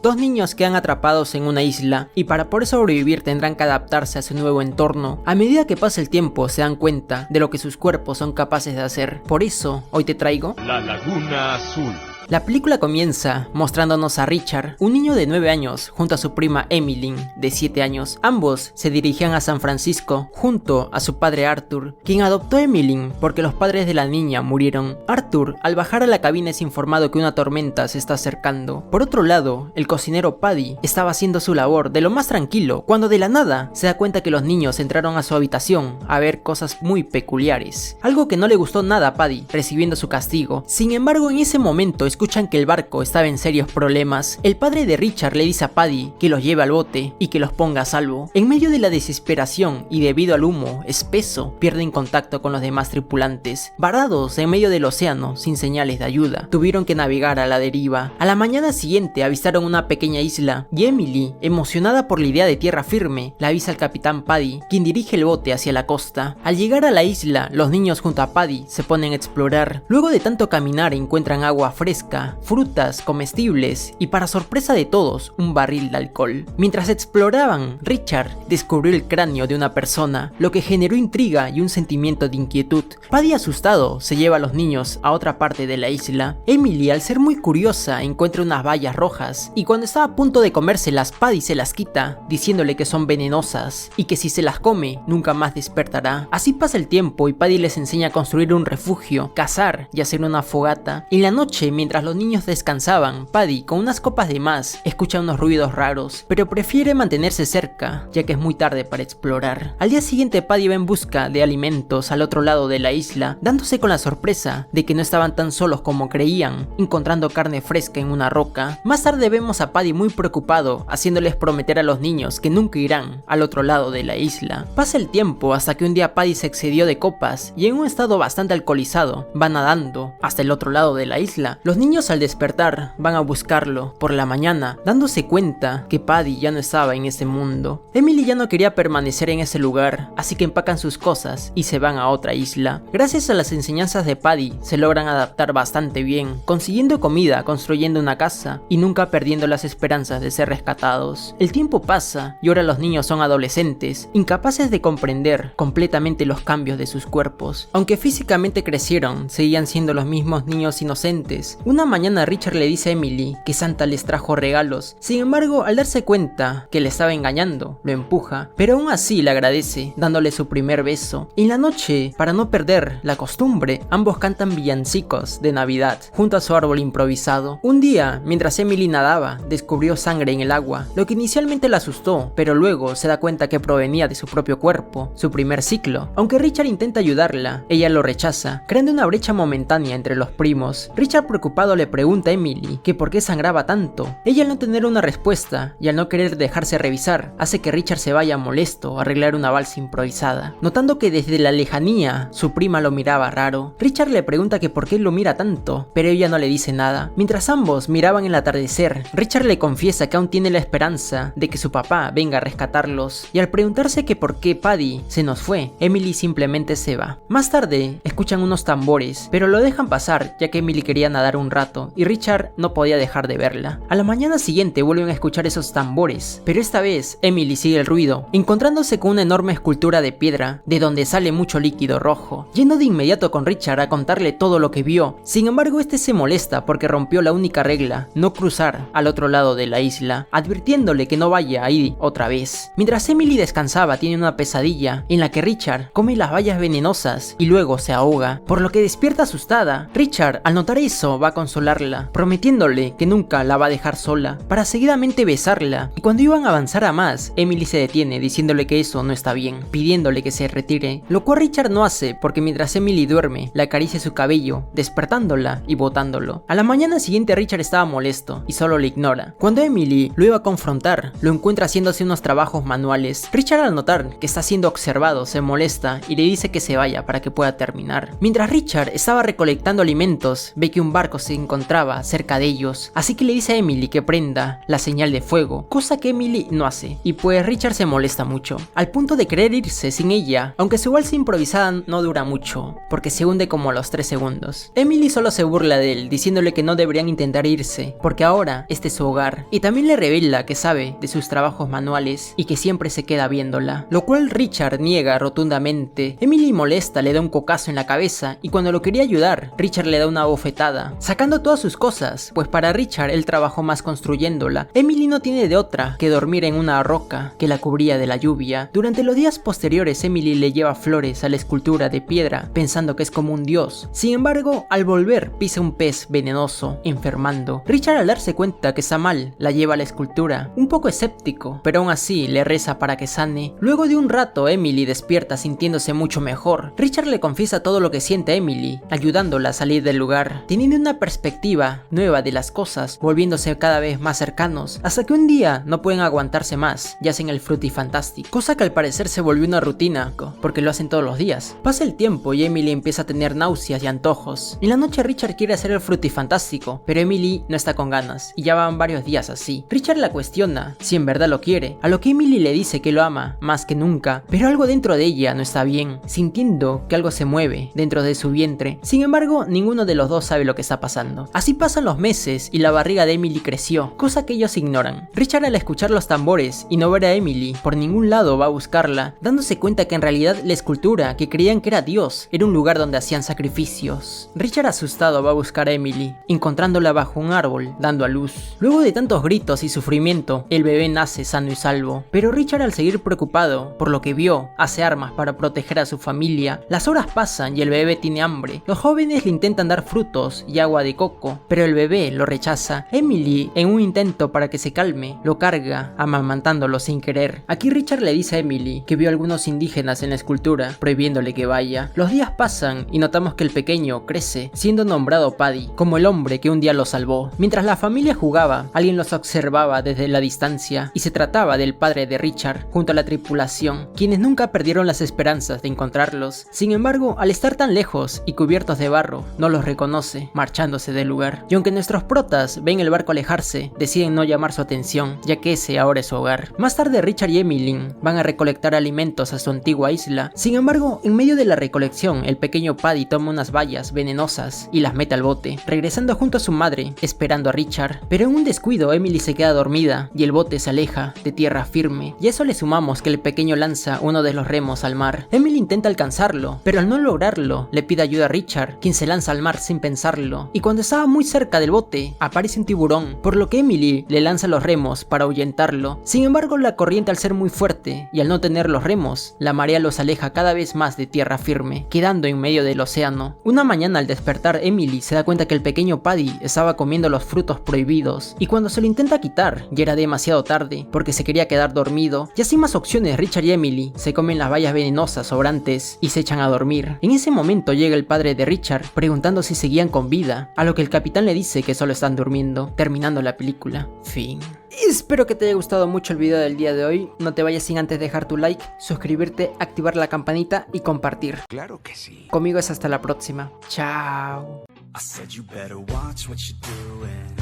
Dos niños quedan atrapados en una isla y para poder sobrevivir tendrán que adaptarse a su nuevo entorno. A medida que pasa el tiempo se dan cuenta de lo que sus cuerpos son capaces de hacer. Por eso, hoy te traigo La Laguna Azul. La película comienza mostrándonos a Richard, un niño de 9 años, junto a su prima Emily, de 7 años. Ambos se dirigían a San Francisco, junto a su padre Arthur, quien adoptó a Emily porque los padres de la niña murieron. Arthur, al bajar a la cabina, es informado que una tormenta se está acercando. Por otro lado, el cocinero Paddy estaba haciendo su labor de lo más tranquilo, cuando de la nada se da cuenta que los niños entraron a su habitación a ver cosas muy peculiares. Algo que no le gustó nada a Paddy, recibiendo su castigo. Sin embargo, en ese momento escuchan que el barco estaba en serios problemas. El padre de Richard le dice a Paddy que los lleve al bote y que los ponga a salvo. En medio de la desesperación y debido al humo espeso, pierden contacto con los demás tripulantes. Varados en medio del océano, sin señales de ayuda, tuvieron que navegar a la deriva. A la mañana siguiente avistaron una pequeña isla y Emily, emocionada por la idea de tierra firme, la avisa al capitán Paddy, quien dirige el bote hacia la costa. Al llegar a la isla, los niños junto a Paddy se ponen a explorar. Luego de tanto caminar encuentran agua fresca, frutas comestibles y, para sorpresa de todos, un barril de alcohol. Mientras exploraban, Richard descubrió el cráneo de una persona, lo que generó intriga y un sentimiento de inquietud. Paddy, asustado, se lleva a los niños a otra parte de la isla. Emily, al ser muy curiosa, encuentra unas bayas rojas y cuando está a punto de comérselas, Paddy se las quita, diciéndole que son venenosas y que si se las come, nunca más despertará. Así pasa el tiempo y Paddy les enseña a construir un refugio, cazar y hacer una fogata. En la noche, mientras los niños descansaban, Paddy, con unas copas de más, escucha unos ruidos raros, pero prefiere mantenerse cerca, ya que es muy tarde para explorar. Al día siguiente, Paddy va en busca de alimentos al otro lado de la isla, dándose con la sorpresa de que no estaban tan solos como creían, encontrando carne fresca en una roca. Más tarde vemos a Paddy muy preocupado, haciéndoles prometer a los niños que nunca irán al otro lado de la isla. Pasa el tiempo hasta que un día Paddy se excedió de copas y en un estado bastante alcoholizado va nadando hasta el otro lado de la isla. Los niños, al despertar, van a buscarlo por la mañana, dándose cuenta que Paddy ya no estaba en ese mundo. Emily ya no quería permanecer en ese lugar, así que empacan sus cosas y se van a otra isla. Gracias a las enseñanzas de Paddy, se logran adaptar bastante bien, consiguiendo comida, construyendo una casa y nunca perdiendo las esperanzas de ser rescatados. El tiempo pasa y ahora los niños son adolescentes, incapaces de comprender completamente los cambios de sus cuerpos. Aunque físicamente crecieron, seguían siendo los mismos niños inocentes. Una mañana Richard le dice a Emily que Santa les trajo regalos. Sin embargo, al darse cuenta que le estaba engañando, lo empuja, pero aún así le agradece, dándole su primer beso. En la noche, para no perder la costumbre, ambos cantan villancicos de Navidad junto a su árbol improvisado. Un día, mientras Emily nadaba, descubrió sangre en el agua, lo que inicialmente la asustó, pero luego se da cuenta que provenía de su propio cuerpo, su primer ciclo. Aunque Richard intenta ayudarla, ella lo rechaza, creando una brecha momentánea entre los primos. Richard, preocupado, le pregunta a Emily que por qué sangraba tanto. Ella, al no tener una respuesta y al no querer dejarse revisar, hace que Richard se vaya molesto a arreglar una balsa improvisada. Notando que desde la lejanía su prima lo miraba raro, Richard le pregunta que por qué lo mira tanto, pero ella no le dice nada. Mientras ambos miraban el atardecer, Richard le confiesa que aún tiene la esperanza de que su papá venga a rescatarlos, y al preguntarse que por qué Paddy se nos fue, Emily simplemente se va. Más tarde escuchan unos tambores, pero lo dejan pasar ya que Emily quería nadar un rato y Richard no podía dejar de verla. A la mañana siguiente vuelven a escuchar esos tambores, pero esta vez Emily sigue el ruido, encontrándose con una enorme escultura de piedra de donde sale mucho líquido rojo, yendo de inmediato con Richard a contarle todo lo que vio. Sin embargo, este se molesta porque rompió la única regla, no cruzar al otro lado de la isla, advirtiéndole que no vaya ahí otra vez. Mientras Emily descansaba, tiene una pesadilla en la que Richard come las bayas venenosas y luego se ahoga, por lo que despierta asustada. Richard, al notar eso, va a consolarla, prometiéndole que nunca la va a dejar sola, para seguidamente besarla, y cuando iban a avanzar a más, Emily se detiene diciéndole que eso no está bien, pidiéndole que se retire, lo cual Richard no hace porque mientras Emily duerme, le acaricia su cabello, despertándola y botándolo. A la mañana siguiente Richard estaba molesto y solo le ignora. Cuando Emily lo iba a confrontar, lo encuentra haciéndose unos trabajos manuales. Richard, al notar que está siendo observado, se molesta y le dice que se vaya para que pueda terminar. Mientras Richard estaba recolectando alimentos, ve que un barco se encontraba cerca de ellos, así que le dice a Emily que prenda la señal de fuego, cosa que Emily no hace, y pues Richard se molesta mucho, al punto de querer irse sin ella, aunque su balsa improvisada no dura mucho, porque se hunde como a los 3 segundos. Emily solo se burla de él, diciéndole que no deberían intentar irse, porque ahora este es su hogar, y también le revela que sabe de sus trabajos manuales y que siempre se queda viéndola, lo cual Richard niega rotundamente. Emily molesta, le da un cocazo en la cabeza, y cuando lo quería ayudar, Richard le da una bofetada, sacando todas sus cosas, pues para Richard él trabajó más construyéndola. Emily no tiene de otra que dormir en una roca que la cubría de la lluvia. Durante los días posteriores, Emily le lleva flores a la escultura de piedra, pensando que es como un dios. Sin embargo, al volver, pisa un pez venenoso, enfermando. Richard, al darse cuenta que está mal, la lleva a la escultura, un poco escéptico, pero aún así le reza para que sane. Luego de un rato, Emily despierta sintiéndose mucho mejor. Richard le confiesa todo lo que siente a Emily, ayudándola a salir del lugar, teniendo una perspectiva nueva de las cosas, volviéndose cada vez más cercanos, hasta que un día no pueden aguantarse más y hacen el Frutifantastic, cosa que al parecer se volvió una rutina, porque lo hacen todos los días. Pasa el tiempo y Emily empieza a tener náuseas y antojos. En la noche Richard quiere hacer el Frutifantástico, pero Emily no está con ganas, y ya van varios días así. Richard la cuestiona si en verdad lo quiere, a lo que Emily le dice que lo ama más que nunca, pero algo dentro de ella no está bien, sintiendo que algo se mueve dentro de su vientre. Sin embargo, ninguno de los dos sabe lo que está pasando. Así pasan los meses y la barriga de Emily creció, cosa que ellos ignoran. Richard, al escuchar los tambores y no ver a Emily por ningún lado, va a buscarla, dándose cuenta que en realidad la escultura que creían que era Dios era un lugar donde hacían sacrificios. Richard, asustado, va a buscar a Emily, encontrándola bajo un árbol dando a luz. Luego de tantos gritos y sufrimiento, el bebé nace sano y salvo, pero Richard, al seguir preocupado por lo que vio, hace armas para proteger a su familia. Las horas pasan y el bebé tiene hambre. Los jóvenes le intentan dar frutos y agua de coco, pero el bebé lo rechaza. Emily, en un intento para que se calme, lo carga, amamantándolo sin querer. Aquí Richard le dice a Emily que vio a algunos indígenas en la escultura, prohibiéndole que vaya. Los días pasan y notamos que el pequeño crece, siendo nombrado Paddy, como el hombre que un día lo salvó. Mientras la familia jugaba, alguien los observaba desde la distancia, y se trataba del padre de Richard, junto a la tripulación, quienes nunca perdieron las esperanzas de encontrarlos. Sin embargo, al estar tan lejos y cubiertos de barro, no los reconoce, marchándose del lugar. Y aunque nuestros protas ven el barco alejarse, deciden no llamar su atención, ya que ese ahora es su hogar. Más tarde, Richard y Emily van a recolectar alimentos a su antigua isla. Sin embargo, en medio de la recolección, el pequeño Paddy toma unas bayas venenosas y las mete al bote, regresando junto a su madre, esperando a Richard. Pero en un descuido, Emily se queda dormida y el bote se aleja de tierra firme, y a eso le sumamos que el pequeño lanza uno de los remos al mar. Emily intenta alcanzarlo, pero al no lograrlo, le pide ayuda a Richard, quien se lanza al mar sin pensarlo, y cuando estaba muy cerca del bote, aparece un tiburón, por lo que Emily le lanza los remos para ahuyentarlo. Sin embargo, la corriente, al ser muy fuerte y al no tener los remos, la marea los aleja cada vez más de tierra firme, quedando en medio del océano. Una mañana, al despertar, Emily se da cuenta que el pequeño Paddy estaba comiendo los frutos prohibidos, y cuando se lo intenta quitar, ya era demasiado tarde, porque se quería quedar dormido. Ya sin más opciones, Richard y Emily se comen las bayas venenosas sobrantes y se echan a dormir. En ese momento llega el padre de Richard, preguntando si seguían con vida, a lo que el capitán le dice que solo están durmiendo, terminando la película. Fin. Espero que te haya gustado mucho el video del día de hoy. No te vayas sin antes dejar tu like, suscribirte, activar la campanita y compartir. Claro que sí. Conmigo es hasta la próxima. Chao. I said you better watch what you're doing,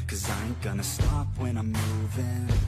'cause I ain't gonna stop when I'm moving.